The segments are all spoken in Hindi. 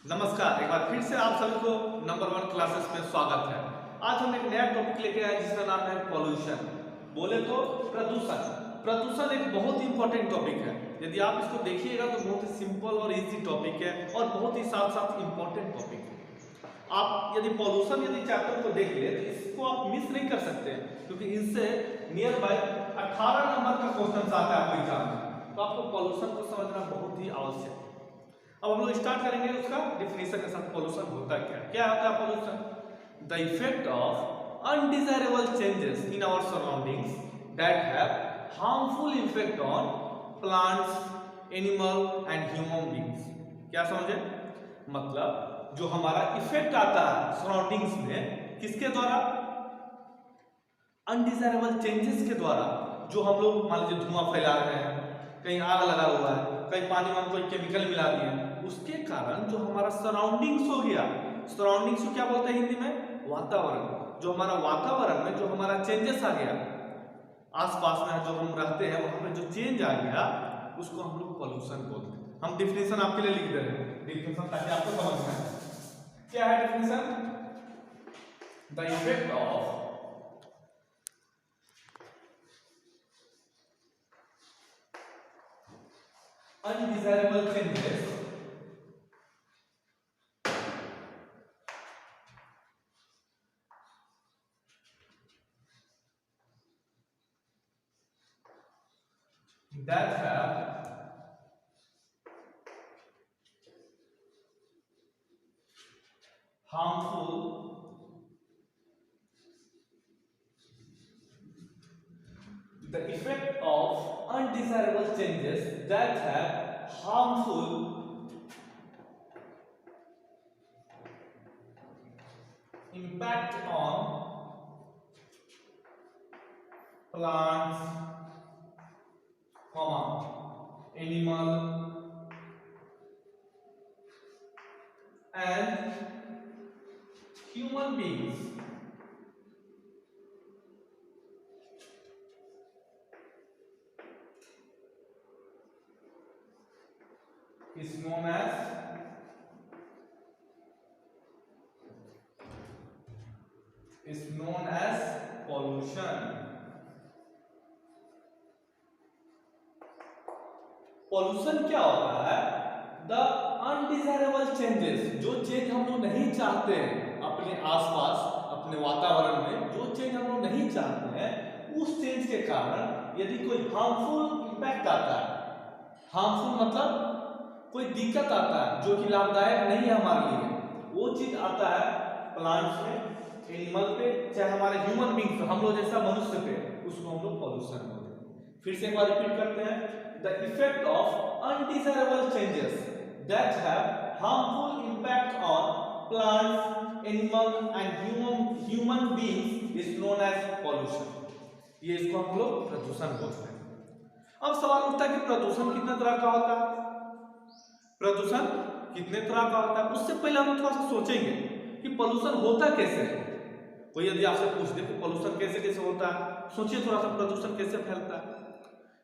नमस्कार, एक बार फिर से आप सभी को नंबर 1 क्लासेस में स्वागत है। आज हम एक नया टॉपिक लेके आए जिसका नाम है पॉल्यूशन। बोले तो प्रदूषण। प्रदूषण एक बहुत ही इंपॉर्टेंट टॉपिक है। यदि आप इसको देखिएगा तो बहुत ही सिंपल और इजी टॉपिक है और बहुत ही साथ साथ इंपॉर्टेंट टॉपिक है। आप यदि पॉल्यूशन चैप्टर को देख ले तो इसको आप मिस नहीं कर सकते, क्योंकि इससे नियर बाय 18 नंबर का क्वेश्चन आता है आपको एग्जाम में। तो आपको पॉल्यूशन को समझना बहुत ही आवश्यक है। अब हम लोग स्टार्ट करेंगे उसका डिफिनेशन के साथ। पॉल्यूशन होता क्या होता है pollution? The effect of undesirable changes in our surroundings that have harmful effect on plants, animal and human beings. क्या समझे? मतलब जो हमारा इफेक्ट आता है सराउंडिंग्स में, किसके द्वारा? अनडिजायरेबल चेंजेस के द्वारा। जो हम लोग मान लीजिए धुआं फैला रहे हैं, कहीं आग लगा हुआ है, कहीं पानी में हम कोई केमिकल मिला दिए, उसके कारण जो हमारा सराउंडिंग्स हो गया, सराउंडिंग्स को क्या बोलते हैं हिंदी में? वातावरण। जो हमारा वातावरण में जो हमारा चेंजेस आ गया, आसपास में जो हम रहते हैं वहां पे जो चेंज आ गया, उसको हम लोग पॉल्यूशन बोलते हैं। हम डिफिनेशन आपके लिए लिख दे रहे हैं, डिफिनेशन ताकि आपको समझ में आए। क्या है definition? The effect of undesirable changes that have harmful the effect of undesirable changes that have harmful impact on plants, animal and human beings is known as pollution. Pollution क्या होता है? द अनडिजायरेबल चेंजेस, जो चेंज हम लोग नहीं चाहते हैं अपने आसपास, अपने वातावरण में, जो चेंज हम लोग नहीं चाहते हैं, उस चेंज के कारण यदि कोई हार्मफुल इंपैक्ट आता है, हार्मफुल मतलब कोई दिक्कत आता है जो कि लाभदायक नहीं है हमारे लिए, वो चीज आता है प्लांट्स में, एनिमल पे, चाहे हमारे ह्यूमन बींग्स, हम लोग जैसा मनुष्य पे, उसको हम लोग पॉल्यूशन बोलते हैं। फिर से एक बार रिपीट करते हैं। The effect of undesirable changes that have harmful impact on plants, animals and human beings is known as pollution. ये इसको हम लोग प्रदूषण बोलते हैं। अब सवाल उठता है कि प्रदूषण कितने तरह का होता है? प्रदूषण कितने तरह का होता है? उससे पहले हम थोड़ा सा सोचेंगे कि पॉल्यूशन होता कैसे है। कोई यदि आपसे पूछ दे कि पॉल्यूशन कैसे कैसे होता है, सोचिए थोड़ा सा, प्रदूषण कैसे फैलता है।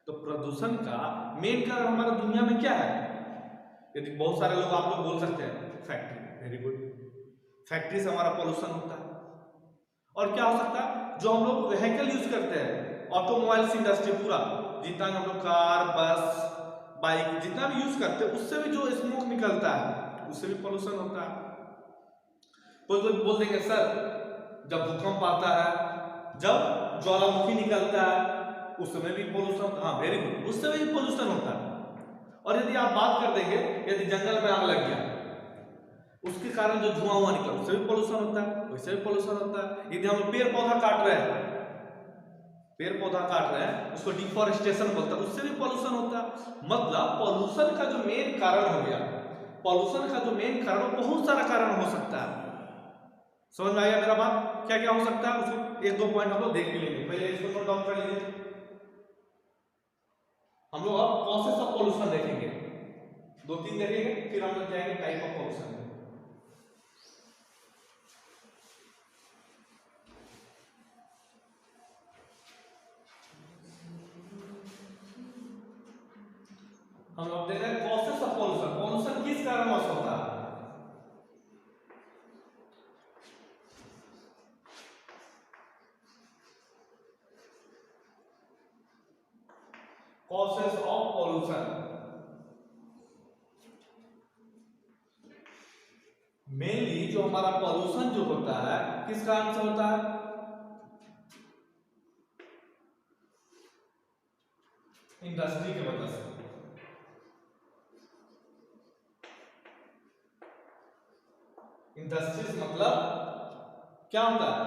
तो प्रदूषण का मेन कारण हमारा दुनिया में क्या है? यदि बहुत सारे लोग, आप लोग बोल सकते हैं फैक्ट्री, वेरी गुड, फैक्ट्री से हमारा पॉल्यूशन होता है। और क्या हो सकता है? जो हम लोग व्हीकल यूज करते हैं, ऑटोमोबाइल्स इंडस्ट्री पूरा, जितना हम लोग कार, बस, बाइक जितना भी यूज करते हैं, उससे भी जो स्मोक निकलता है, उससे भी पॉल्यूशन होता है। कोई कोई बोल देंगे सर जब भूकंप आता है, जब ज्वालामुखी निकलता है, उस समय भी पॉल्यूशन, हाँ वेरी गुड, उस समय भी पॉल्यूशन होता है। और यदि आप बात कर देंगे, यदि जंगल में आग लग गया, उसके कारण जो धुआं निकला, उससे भी पॉल्यूशन होता है, वैसे भी पॉल्यूशन होता है। यदि हम पेड़ पौधा काट रहे हैं, उसको डिफॉरेस्टेशन बोलते हैं, उससे भी पॉल्यूशन होता है। मतलब पॉल्यूशन का जो मेन कारण हो गया, पॉल्यूशन का जो मेन कारण, बहुत सारा कारण हो सकता है। समझ में आया मेरा बात? क्या क्या हो सकता है उसको एक दो पॉइंट हम लोग देख लेंगे। पहले इसको नोट डाउन कर लीजिए। हम लोग अब कॉसेस ऑफ पॉल्यूशन देखेंगे, दो तीन देखेंगे, फिर हम लोग जाएंगे टाइप ऑफ पॉल्यूशन। हम लोग देख रहे हैं कॉसेस ऑफ पॉल्यूशन। पॉल्यूशन किस कारणवश होता है? causes of pollution। मेनली जो हमारा पॉल्यूशन जो होता है किस कारण से होता है? इंडस्ट्री की वजह से। इंडस्ट्रीज मतलब क्या होता है?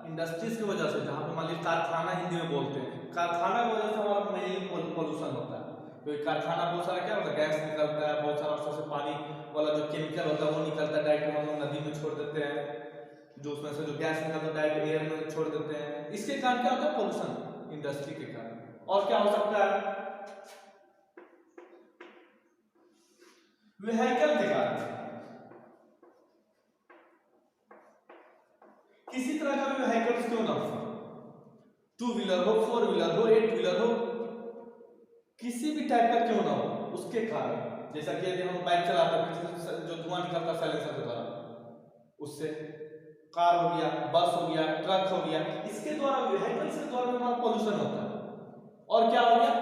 इंडस्ट्रीज की वजह से, जहां पे मान लीजिए कारखाना हिंदी में बोलते हैं, कारखाना की वजह से हमारा मेनली पॉल्यूशन होता है। तो कारखाना बहुत सारा क्या होता है, गैस निकलता है, बहुत सारा उससे पानी वाला जो केमिकल होता है वो निकलता है, डायरेक्ट हम लोग नदी में छोड़ देते हैं, जो उसमें से जो गैस निकलता है डायरेक्ट एयर में छोड़ देते हैं। इसके कारण क्या होता है? पॉल्यूशन, इंडस्ट्री के कारण। और क्या हो सकता है? व्हीकल के कारण। किसी तरह का भी व्हीकल्स क्यों ना हो, 2 व्हीलर हो, 4 व्हीलर हो, 8 व्हीलर हो, किसी भी टाइप का क्यों ना हो, उसके कारण, जैसा कि यदि हम बाइक चलाते हैं जो धुआं निकलता है साइलेंसर के द्वारा, उससे कार हो गया, बस हो गया, ट्रक हो गया, इसके द्वारा व्हीकल्स के द्वारा हमारा पॉल्यूशन होता है। और क्या हो गया?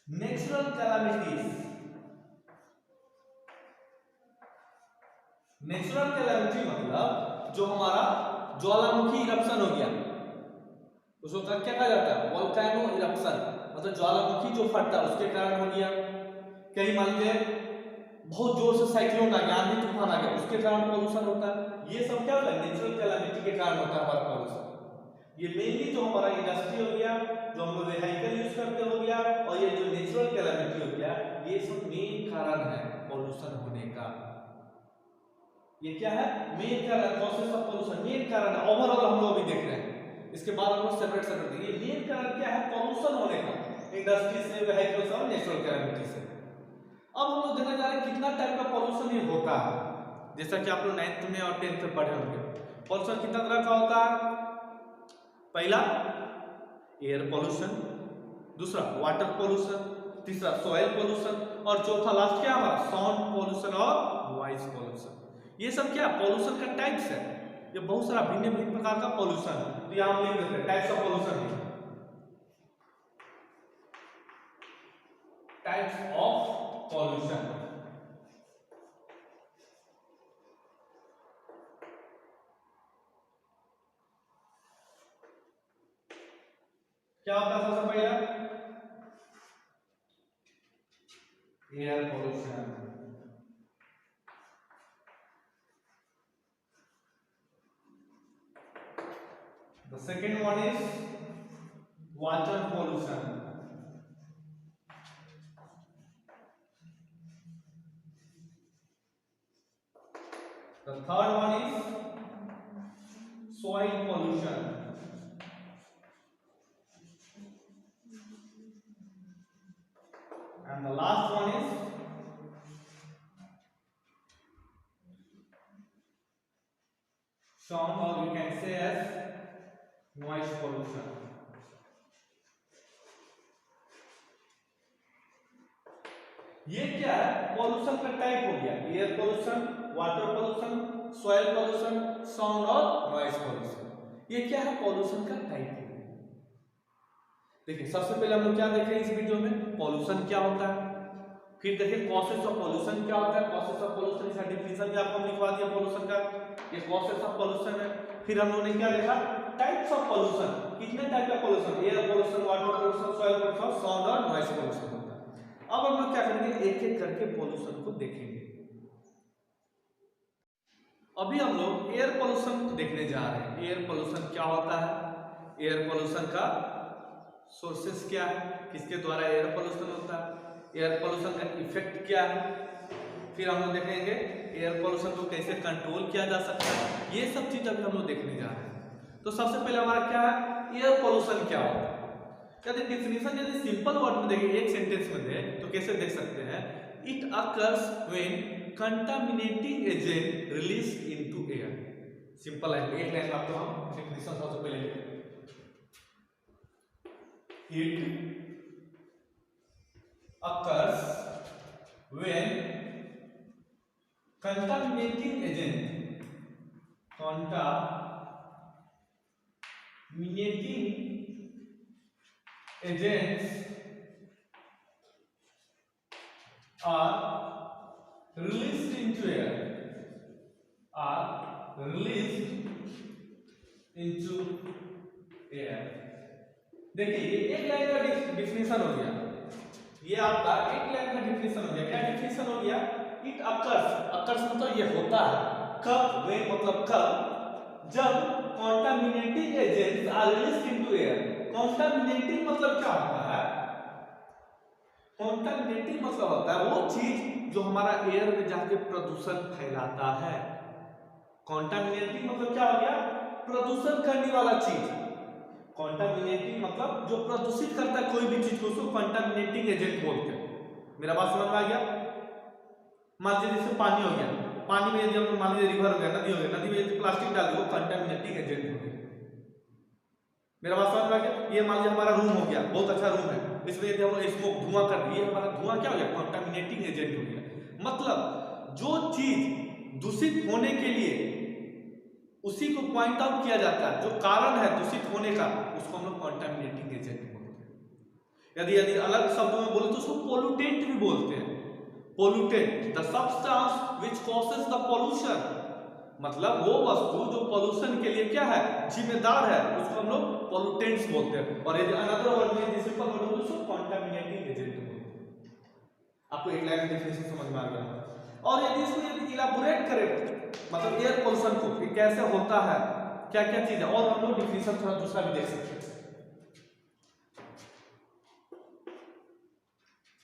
Natural calamities. नेचुरल कैलामिटी मतलब जो हमारा ज्वालामुखी इरप्शन हो गया, उसको क्या कहा जाता है? वोल्केनो इरप्शन, मतलब ज्वालामुखी जो फटता है उसके कारण हो गया। कहीं मान लीजिए बहुत जोर से साइक्लोन आ गया, आंधी तूफान आ गया, उसके कारण पॉल्यूशन होता है। ये सब क्या होता है? नेचुरल कैलामिटी के कारण होता है हमारा पॉल्यूशन। ये मेनली जो हमारा इंडस्ट्री हो गया, जो हम लोग व्हीकल यूज करते हो गया, और ये जो नेचुरल कैलामिटी हो गया, ये सब मेन कारण है पॉल्यूशन होने का। ये क्या है? मेन कारण, कॉजेस ऑफ पॉल्यूशन मेन कारण है। ओवरऑल हम लोग अभी देख रहे हैं, इसके बाद हम लोग सेपरेट सेपरेट देखेंगे। मेन कारण क्या है पॉल्यूशन होने का? इंडस्ट्री से, व्हीकल से और नेचुरल कैलामिटी से। अब हम लोग देखने जा रहे हैं कितना टाइप का पॉल्यूशन ये होता है। जैसा कि आप लोग 9th में और 10th में पढ़े होंगे, पॉल्यूशन कितना तरह का होता है? पहला एयर पॉल्यूशन, दूसरा वाटर पॉल्यूशन, तीसरा सॉइल पॉल्यूशन, और चौथा लास्ट क्या हमारा? साउंड पॉल्यूशन और वॉइस पॉल्यूशन। ये सब क्या पॉल्यूशन का टाइप्स है। ये बहुत सारा भिन्न भिन्न प्रकार का पॉल्यूशन है। तो यहां हम लिख देते हैं types of pollution. Types of pollution. क्या होता है सबसे पहला? Air pollution. The second one is water pollution. The third one is soil pollution. And the last one is sound, or you can say as noise pollution. ये क्या है? पॉल्यूशन का टाइप हो गया, air pollution, water pollution, soil pollution, sound और नॉइज पॉल्यूशन। ये क्या है? पॉल्यूशन का टाइप हो गया। देखिए सबसे पहले हम लोग क्या देख रहे हैं इस वीडियो में? पॉल्यूशन क्या होता है। फिर देखिए कॉसेस ऑफ पॉल्यूशन क्या होता है। कॉसेस ऑफ पॉल्यूशन इसका डिफिनेशन भी आपको लिखवा दिया पॉल्यूशन का, ये कॉसेस ऑफ पॉल्यूशन है। फिर हम लोगों ने क्या देखा? टाइप्स ऑफ पॉल्यूशन, कितने टाइप का pollution? Air pollution, water pollution, soil pollution, sound और नॉइज पॉल्यूशन होता है। अब हम लोग क्या करेंगे? एक एक करके पॉल्यूशन को देखेंगे। अभी हम लोग एयर पोल्यूशन देखने जा रहे हैं। एयर पोल्यूशन क्या होता है, एयर पोल्यूशन का सोर्सेस क्या है, किसके द्वारा एयर पोल्यूशन होता है, एयर पोल्यूशन का इफेक्ट क्या है, फिर हम लोग देखेंगे एयर पोल्यूशन को कैसे कंट्रोल किया जा सकता है। ये सब चीज अभी हम लोग देखने जा रहे हैं। तो सबसे पहले हमारा क्या है, एयर पोल्यूशन क्या होता है। यदि डिफिनेशन यदि सिंपल वर्ड में देखें, एक सेंटेंस में दे तो कैसे देख सकते हैं? It occurs when contaminating agent release into air. Simple है, एक लाइन आपको हम डिफिनेशन सबसे पहले लिखें। It occurs when contaminating agent contaminating agents are released into air, देखिए ये एक लाइन का डिफिनेशन हो गया, ये आपका एक लाइन का डिफिनेशन हो गया। क्या डिफिनेशन हो गया? इट अकर्स मतलब ये होता है कब, व्हेन मतलब कब, जब contaminating agents are released into air. Contaminating मतलब क्या होता है? कंटामिनेटिंग मतलब होता है वो चीज जो हमारा एयर में जाके प्रदूषण फैलाता है। कंटामिनेटिंग मतलब क्या हो गया? प्रदूषण करने वाला चीज। कंटामिनेटिंग मतलब जो प्रदूषित करता है कोई भी चीज को, उसको कंटामिनेटिंग एजेंट बोलते हैं। मेरा बात समझ में आ गया? मान लीजिए जैसे पानी हो गया, पानी में यदि हम मान लीजिए रिवर हो गया, नदी हो गया, नदी में यदि प्लास्टिक डाल दो, कंटामिनेटिंग एजेंट हो गया। मेरा बात समझ में आ गया? ये मान लीजिए हमारा रूम हो गया, बहुत अच्छा रूम है, इसमें यदि हम स्मोक धुआं कर दिए, हमारा धुआं क्या हो गया? कंटामिनेटिंग एजेंट हो गया। मतलब जो चीज दूषित होने के लिए उसी को पॉइंट आउट किया जाता है, जो कारण है दूषित होने का, उसको हम लोग कंटामिनेटिंग एजेंट बोलते हैं। यदि अलग शब्दों में बोले तो उसको पोल्यूटेंट भी बोलते हैं। Pollutant the substance which causes the pollution, मतलब वो वस्तु जो पोल्यूशन के लिए क्या है? जिम्मेदार है, उसको हम लोग पोल्यूटेंट्स बोलते हैं। और यदि अनदर वर्ड में यदि सिंपल वर्ड हो तो उसको कंटामिनेटिंग एजेंट बोलते हैं। आपको एक लाइन डेफिनेशन समझ में आ गया? और यदि इसको यदि इलाबोरेट करें, मतलब एयर पोल्यूशन को कि कैसे होता है, क्या क्या चीज है, और हम लोग डिफिनेशन थोड़ा दूसरा भी देख सकते हैं।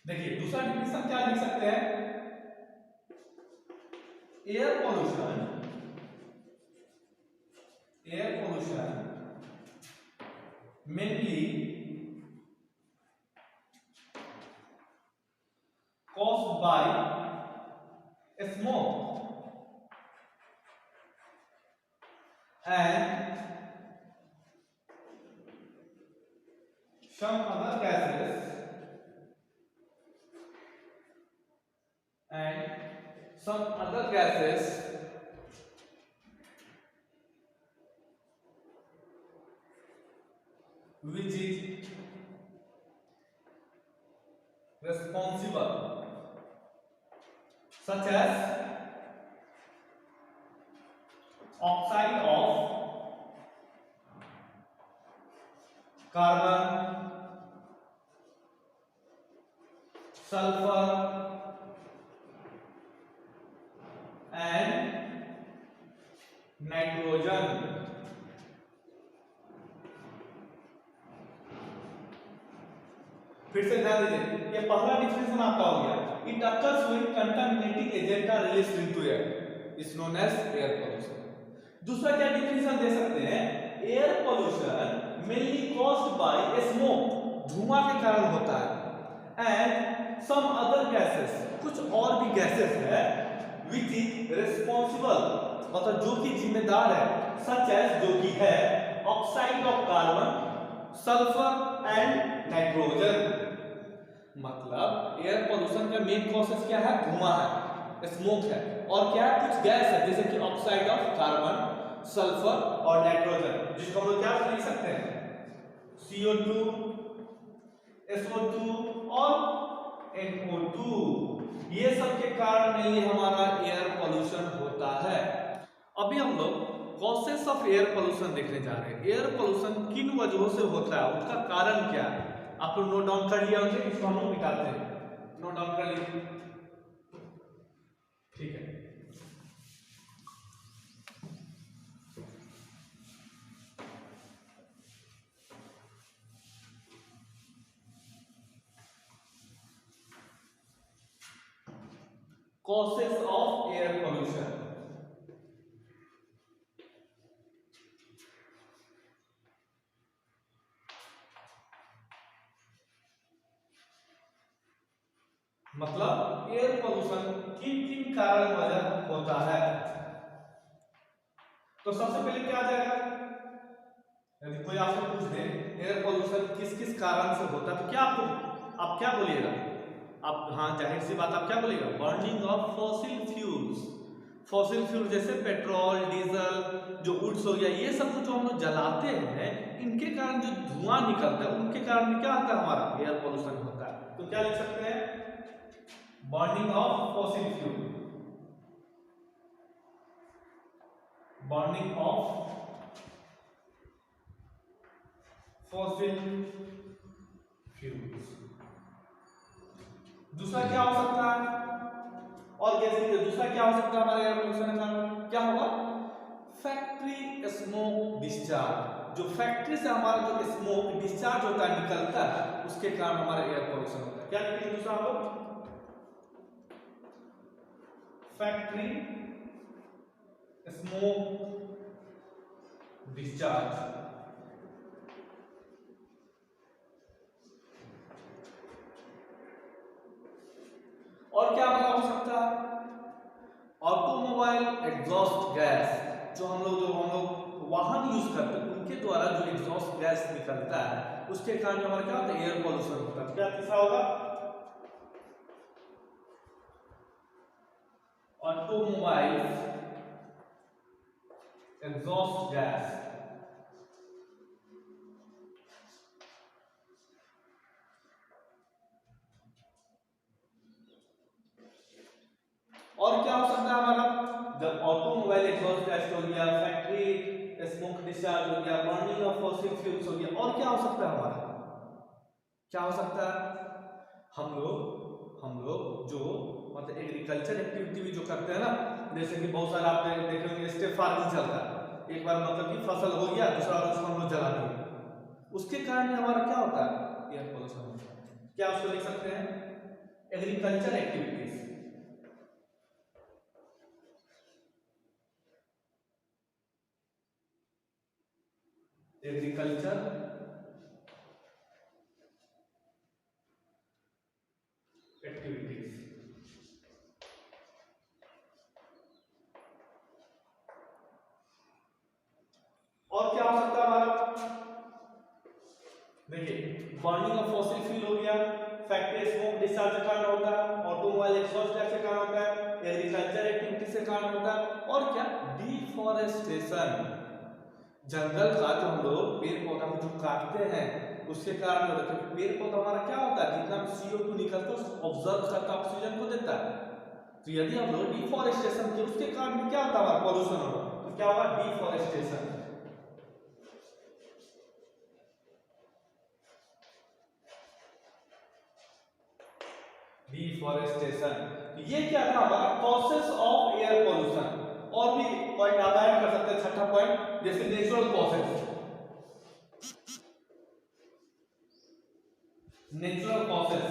देखिए दूसरा डिफिनेशन क्या लिख सकते हैं? Air pollution mainly caused by smoke and some other gases which is responsible, such as oxide of carbon, sulfur and nitrogen। फिर से ध्यान दीजिए, ये पहला डिफिनेशन आपका हो गया, it occurs when contaminating agent are released into air, is known as air pollution. दूसरा क्या डिफिनेशन दे सकते हैं? Air pollution mainly caused by smoke, धुआं के कारण होता है, एंड सम अदर गैसेस, कुछ और भी गैसेस है, व्हिच इज रिस्पांसिबल, मतलब जो कि जिम्मेदार है, सच एज जो कि है oxide of carbon, sulphur and nitrogen. मतलब एयर पोल्यूशन का मेन कॉजेस क्या है? धुआं है, स्मोक है, और क्या है? कुछ गैस है, जैसे कि ऑक्साइड ऑफ कार्बन, सल्फर और नाइट्रोजन, जिसको हम लोग क्या लिख सकते हैं? CO2, SO2 और NO2। ये सब के कारण में ये हमारा एयर पोल्यूशन होता है। अभी हम लोग कॉजेस ऑफ एयर पोल्यूशन देखने जा रहे हैं। एयर पोल्यूशन किन वजहों से होता है, उसका कारण क्या है? आप लोग नोट डाउन कर लिया होंगे, इसको हम लोग मिटाते हैं। नोट डाउन कर लीजिए, ठीक है। causes of air pollution, मतलब एयर पोल्यूशन किन किन कारण वजह होता है। तो सबसे पहले क्या आ जाएगा? यदि कोई आपसे पूछ दे एयर पोल्यूशन किस किस कारण से होता है, तो क्या आप क्या बोलिएगा? आप हाँ, जाहिर सी बात, आप क्या बोलिएगा? Burning of fossil fuels, fossil fuel जैसे पेट्रोल, डीजल, जो वुड्स हो गया, ये सब जो हम लोग जलाते हैं, इनके कारण जो धुआं निकलता है, उनके कारण क्या होता है, हमारा एयर पोल्यूशन होता है। तो क्या लिख सकते हैं, burning of fossil fuel, burning of fossil fuels. दूसरा क्या हो सकता है, और गैस दूसरा क्या हो सकता है हमारे एयर पोल्यूशन का, क्या होगा, फैक्ट्री स्मोक डिस्चार्ज। जो फैक्ट्री से हमारा जो स्मोक डिस्चार्ज होता है, निकलता है, उसके कारण हमारा एयर पोल्यूशन होता है। क्या लिखेंगे दूसरा हम लोग, फैक्ट्री स्मोक डिस्चार्ज। और क्या हमारा हो सकता है, ऑटोमोबाइल एग्जॉस्ट गैस। जो हम लोग वाहन यूज करते हैं, उनके द्वारा जो एग्जॉस्ट गैस निकलता है, उसके कारण हमारा क्या होता है, एयर पोल्यूशन होता है। क्या तीसरा होगा, ऑटोमोबाइल एग्जॉस्ट गैस। और क्या हो सकता है हमारा, जब ऑटोमोबाइल एग्जॉस्ट गैस हो गया, फैक्ट्री स्मोक डिस्चार्ज हो गया, बर्निंग ऑफ फॉसिल फ्यूल्स हो गया, और क्या हो सकता है हमारा, क्या हो सकता है, हम लोग जो मतलब एग्रीकल्चर एक्टिविटी भी जो करते हैं ना, जैसे कि बहुत सारे आपने देखे होंगे स्टेप फार्मिंग चलता है, एक बार मतलब कि फसल हो गया, दूसरा बार उसको हम लोग जला दिए, उसके कारण हमारा क्या होता है, एयर पोल्यूशन होता है। क्या उसको लिख सकते हैं, एग्रीकल्चर एक्टिविटीज, एग्रीकल्चर एक्टिविटीज। और क्या हो सकता है हमारा, देखिए बर्निंग ऑफ फॉसिल फ्यूल हो गया, फैक्ट्री स्मोक डिस्चार्ज के कारण होता है, ऑटोमोबाइल एग्जॉस्ट गैस के कारण होता है, एग्रीकल्चर एक्टिविटी से कारण होता है, और क्या, डिफॉरेस्टेशन। जंगल का जो हम लोग पेड़ पौधा को जो काटते हैं, उसके कारण होता है। पेड़ पौधा हमारा क्या होता है, जितना CO2 निकलता है उसको ऑब्जर्व करता है, ऑक्सीजन को देता है। तो यदि हम लोग डिफॉरेस्टेशन किए, उसके कारण क्या होता है, हमारा पॉल्यूशन होगा। तो क्या होगा, डिफॉरेस्टेशन। डिफॉरेस्टेशन, ये क्या था हमारा, कॉसेस ऑफ एयर पोल्यूशन। और भी पॉइंट आप ऐड कर सकते हैं, छठा पॉइंट, जैसे natural causes, natural causes,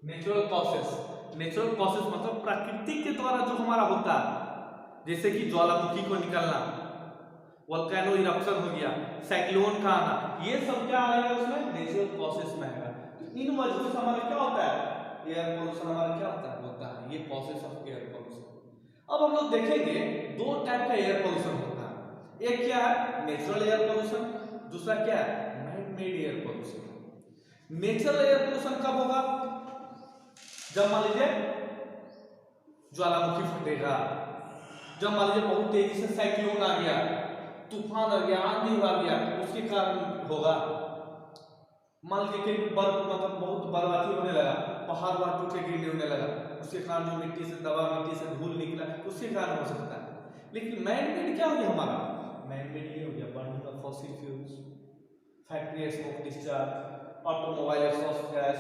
natural causes, natural causes मतलब प्राकृतिक के द्वारा जो हमारा होता है, जैसे कि ज्वालामुखी को निकलना, वोल्केनो इरप्शन हो गया, साइक्लोन का आना, ये सब क्या आएगा उसमें, नेचुरल कॉसेस में आएगा। तो इन वजहों से हमारा क्या होता है, एयर पोल्यूशन हमारा क्या होता है, ये कॉसेस ऑफ एयर पोल्यूशन। अब हम लोग देखेंगे दो टाइप का एयर पोल्यूशन होता है, एक क्या है, नेचुरल एयर पोल्यूशन, दूसरा क्या है, man made air pollution. Natural air pollution कब होगा, जब मान लीजिए ज्वालामुखी फटेगा, जब मान लीजिए बहुत तेजी से साइक्लोन आ गया, तूफान आ गया, आंधी आ गया, उसके कारण होगा। मान लीजिए कि मतलब बहुत बर्बादी होने लगा, पहाड़ वहां टूटे गिरने होने लगा, उसके कारण जो मिट्टी से दबा, मिट्टी से धूल निकला, उसके कारण हो सकता है। लेकिन मैन मेड क्या हो गया हमारा, मैन मेड ये हो गया, burning of fossil fuels, factory smoke discharge, automobile exhaust gas,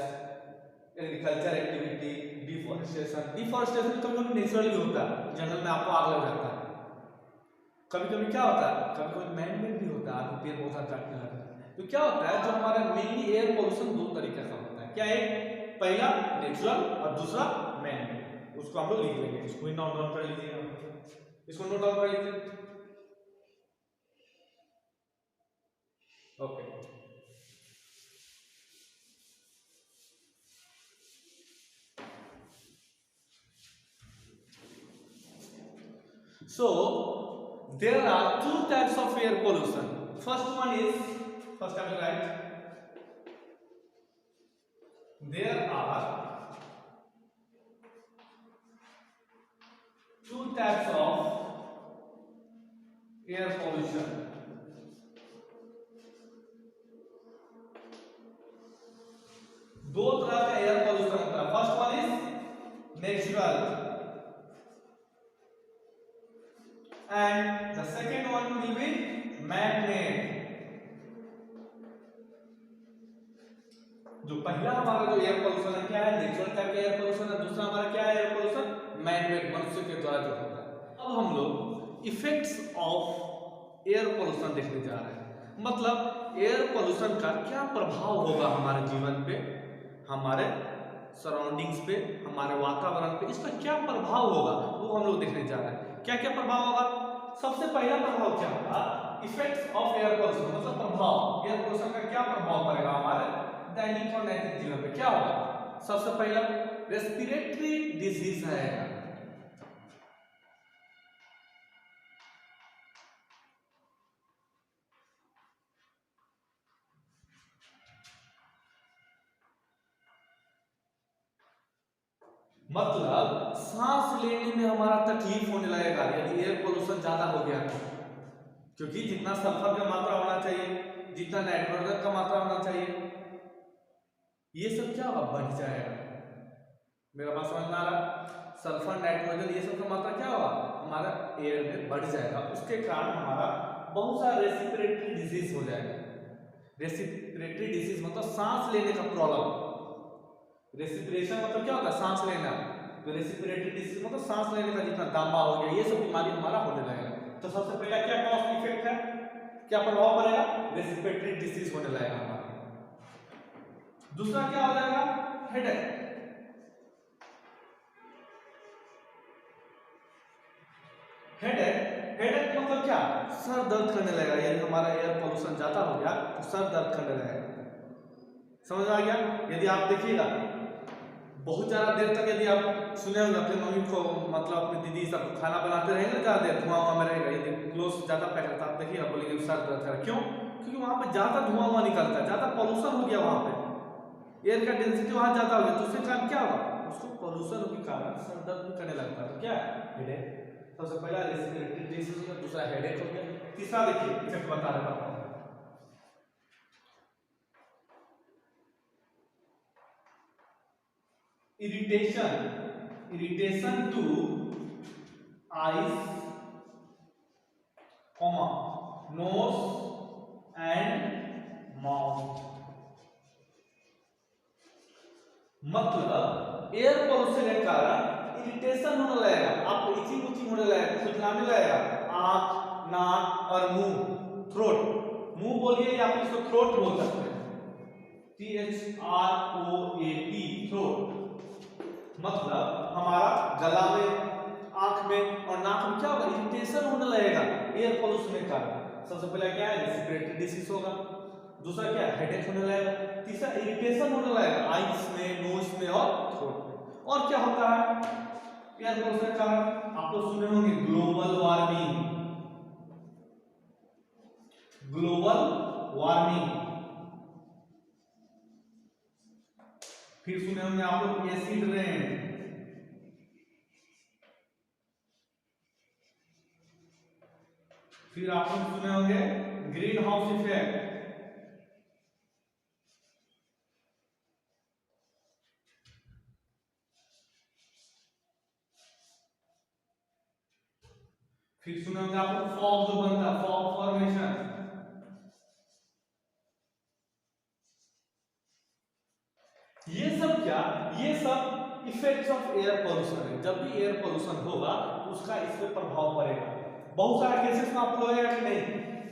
agriculture activity, deforestation. Deforestation कभी कभी नेचुरली होता है, जंगल में आपको आग लग जाता है। कभी कभी क्या होता है, कभी कभी मैन मेड भी होता है, आदमी पेड़ पौधा काटने लगता है। तो क्या होता है, जो हमारा मेनली एयर पोल्यूशन दो तरीके का होता है, क्या एक, पहला नेचुरल और दूसरा मैन मेड। उसको हम लोग लिख लेंगे, इसको नोट डाउन कर लीजिएगा, इसको नोट डाउन कर लीजिए। Okay, so there are two types of air pollution. First one is, first I will write, there are types of air pollution. दो तरह का एयर पोल्यूशन होता है. First one is natural and the second one will be man-made. जो पहला हमारा जो एयर पोल्यूशन है क्या है, नेचुरल टाइप का एयर पोल्यूशन है. दूसरा हमारा क्या है, एयर पोल्यूशन मैन-मेड, मनुष्य के द्वारा जो होता है. अब हम लोग इफेक्ट्स ऑफ एयर पोल्यूशन देखने जा रहे हैं. मतलब एयर पोल्यूशन का क्या प्रभाव होगा हमारे जीवन पे, हमारे सराउंडिंग्स पे, हमारे वातावरण पे, इसका क्या प्रभाव होगा वो हम लोग देखने जा रहे हैं. क्या क्या प्रभाव होगा. सबसे पहला प्रभाव क्या होगा, इफेक्ट्स ऑफ एयर पोल्यूशन. मतलब प्रभाव, एयर पोल्यूशन का क्या प्रभाव पड़ेगा हमारे दैनिक और नैतिक जीवन पे. क्या होगा, सबसे पहला रेस्पिरेटरी डिजीज है. मतलब सांस लेने में हमारा तकलीफ होने लगेगा यदि एयर पोल्यूशन ज्यादा हो गया तो. क्योंकि जितना सल्फर का मात्रा होना चाहिए, जितना नाइट्रोजन का मात्रा होना चाहिए, ये सब क्या होगा, बढ़ जाएगा. मेरा बात समझ में आ रहा. सल्फर, नाइट्रोजन, ये सब का मात्रा क्या होगा, हमारा एयर में बढ़ जाएगा. उसके कारण हमारा बहुत सारा रेस्पिरेटरी डिजीज हो जाएगा. रेस्पिरेटरी डिजीज मतलब सांस लेने का प्रॉब्लम. रेस्पिरेशन मतलब क्या होता है, सांस लेना. तो रेस्पिरेटरी डिजीज मतलब सांस लेने का जितना दामा हो गया, ये सब बीमारी हमारा होने लगेगा. तो सबसे पहला क्या कॉज इफेक्ट है, क्या प्रभाव पड़ेगा, रेस्पिरेटरी डिजीज होने लगेगा हमारा. दूसरा क्या हो जाएगा, हेडेक. हेडेक मतलब क्या, सर दर्द करने लगेगा. यदि हमारा एयर पोल्यूशन ज्यादा हो गया तो सर दर्द करने लगेगा. समझ आ गया. यदि आप देखिएगा बहुत ज्यादा देर तक यदि आप सुने होंगे अपने मम्मी को, मतलब अपनी दीदी सब खाना बनाते रहेंगे ना, ज्यादा देर धुआं में रहेगा, यदि क्लोज ज्यादा पैक रहता आप देखिएगा बोलेंगे सर दर्द कर. क्यों, क्योंकि वहां पे ज्यादा धुआं निकलता है, ज्यादा पोल्यूशन हो गया, वहां पे एयर का डेंसिटी वहां ज्यादा हो गया. तो उसके कारण क्या होगा, उसको पोल्यूशन के कारण सर दर्द भी करने लगता है. तो क्या है, हेडेक. सबसे पहला रेस्पिरेटरी डिजीज हो गया, दूसरा हेडेक हो गया. तीसरा देखिए इफेक्ट बता रहा हूं, irritation to eyes, nose and mouth. मतलब एयर पोल्यूशन के कारण इरिटेशन होने लगेगा, आपको इचिंग होने लगेगा, खुजलाने लगेगा आंख, नाक और मुंह. थ्रोट, मुंह बोलिए या आप इसको थ्रोट बोल सकते हैं, THROAT, थ्रोट. मतलब हमारा गला में, आंख में और नाक में क्या होगा, इरिटेशन होने लगेगा एयर पोल्यूशन के कारण. सबसे पहला क्या है, रेस्पिरेटरी डिसीज होगा. दूसरा क्या है, हेडेक होने लगेगा. तीसरा इरिटेशन होने लगेगा आईज में, नोज में और थ्रोट में. और क्या होता है एयर पोल्यूशन के कारण, आप लोग सुने होंगे ग्लोबल वार्मिंग. Global warming. फिर सुने होंगे आप लोग एसिड रेन. फिर आप लोग सुने होंगे ग्रीन हाउस इफेक्ट. फिर सुने होंगे आप लोग फॉग जो बनता है, फॉग फॉर्मेशन. ये सब क्या, ये सब इफेक्ट्स ऑफ एयर पोल्यूशन है. जब भी एयर पोल्यूशन होगा उसका इस पे प्रभाव पड़ेगा. बहुत सारे केसेस में आप लोग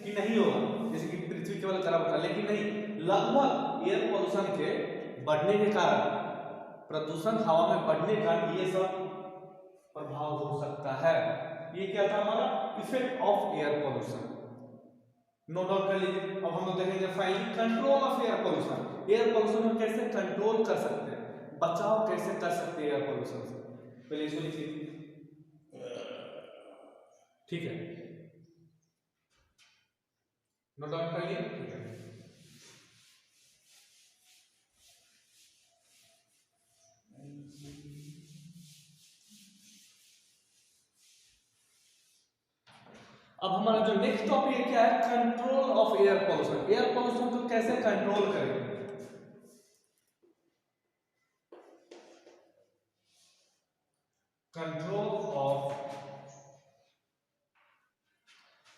कि नहीं होगा, जैसे कि पृथ्वी केवल खराब होता है, लेकिन नहीं, लगभग एयर पोल्यूशन के बढ़ने के कारण, प्रदूषण हवा में बढ़ने का ये सब प्रभाव हो सकता है. ये क्या था हमारा effect of air pollution. Note down कर लीजिए. अब हम लोग देखेंगे finally control of air pollution. Air pollution को कैसे कंट्रोल कर सकते हैं, बचाव कैसे कर सकते हैं एयर पोल्यूशन से. पहले इसको लिखिए, ठीक है. नोट डाउन कर लिए, ठीक है. अब हमारा जो नेक्स्ट टॉपिक है क्या है, control of air pollution. Air pollution को कैसे कंट्रोल करें। Control of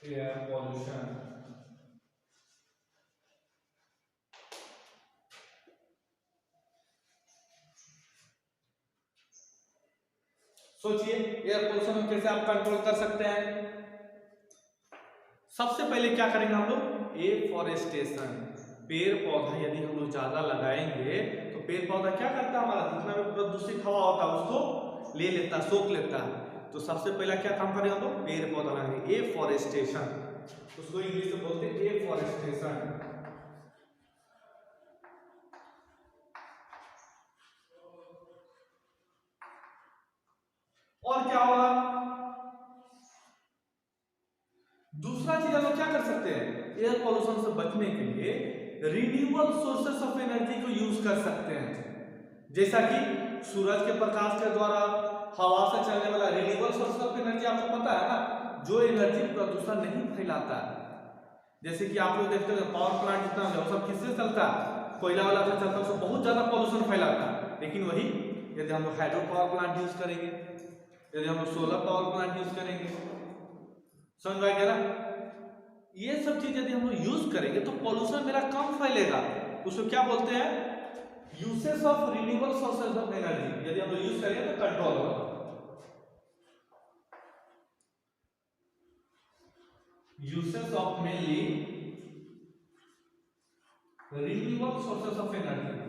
air pollution. सोचिए एयर पॉल्यूशन को कैसे आप कंट्रोल कर सकते हैं। सबसे पहले क्या करेंगे हम लोग, एफॉरेस्टेशन। पेड़ पौधा यदि हम लोग ज्यादा लगाएंगे तो पेड़ पौधा क्या करता है, हमारा जितना भी प्रदूषित हवा होता है उसको ले लेता है, सोख लेता है। तो सबसे पहला क्या काम करेंगे हम लोग, पेड़ पौधा लगाएंगे, एफॉरेस्टेशन। उसको इंग्लिश में बोलते हैं एफॉरेस्टेशन। और क्या होगा, दूसरा चीज हम लोग क्या कर सकते हैं, एयर पॉल्यूशन से बचने के लिए रिन्यूएबल सोर्सेस ऑफ एनर्जी को यूज कर सकते हैं। जैसा कि सूरज के प्रकाश के द्वारा हवा से चलने वाला रिन्यूएबल सोर्स ऑफ एनर्जी, आपको पता है ना, जो एनर्जी प्रदूषण नहीं फैलाता है। जैसे कि आप लोग देखते हैं पावर प्लांट जितना है सब किससे चलता है, कोयला वाला से चलता है, उससे बहुत ज्यादा पॉल्यूशन फैलाता है। लेकिन वही यदि हम लोग हाइड्रो पावर प्लांट यूज करेंगे, यदि हम लोग सोलर पावर प्लांट यूज करेंगे, समझ में आ गया ना, ये सब चीज यदि हम लोग यूज करेंगे तो पॉल्यूशन मेरा कम फैलेगा। उसको क्या बोलते हैं, usage of renewable sources of energy. यदि हम लोग यूज करेंगे तो कंट्रोल होगा। Usage of mainly renewable sources of energy.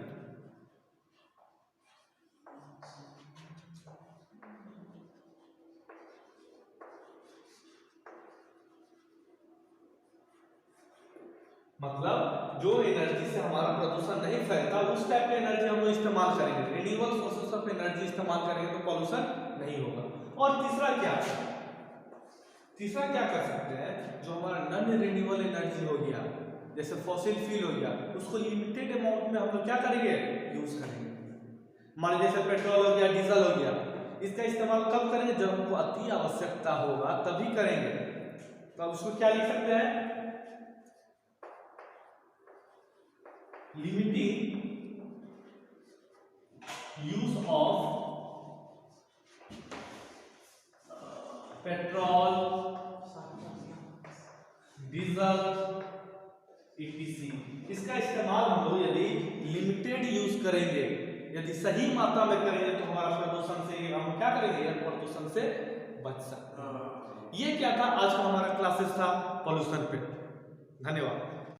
मतलब जो एनर्जी से हमारा प्रदूषण नहीं फैलता उस टाइप की एनर्जी हम लोग इस्तेमाल करेंगे, रिन्यूएबल सोर्सेस ऑफ एनर्जी इस्तेमाल करेंगे तो पॉल्यूशन नहीं होगा। और तीसरा क्या कर सकते हैं, जो हमारा नॉन रिन्यूएबल एनर्जी हो गया, जैसे फॉसिल फ्यूल हो गया, उसको लिमिटेड अमाउंट में हम लोग क्या करेंगे, यूज करेंगे। मान लीजिए जैसे पेट्रोल हो गया, डीजल हो गया, इसका इस्तेमाल कब करेंगे, जब हमको अति आवश्यकता होगा तभी करेंगे। तो अब उसको क्या लिख सकते हैं, limiting use of petrol, diesel, etc. इसका इस्तेमाल हम लोग यदि लिमिटेड यूज करेंगे, यदि सही मात्रा में करेंगे तो हमारा प्रदूषण से हम क्या करेंगे, एयर प्रदूषण से बच सकते हैं। ये क्या था, आज का हमारा क्लासेस था पॉल्यूशन पे। धन्यवाद।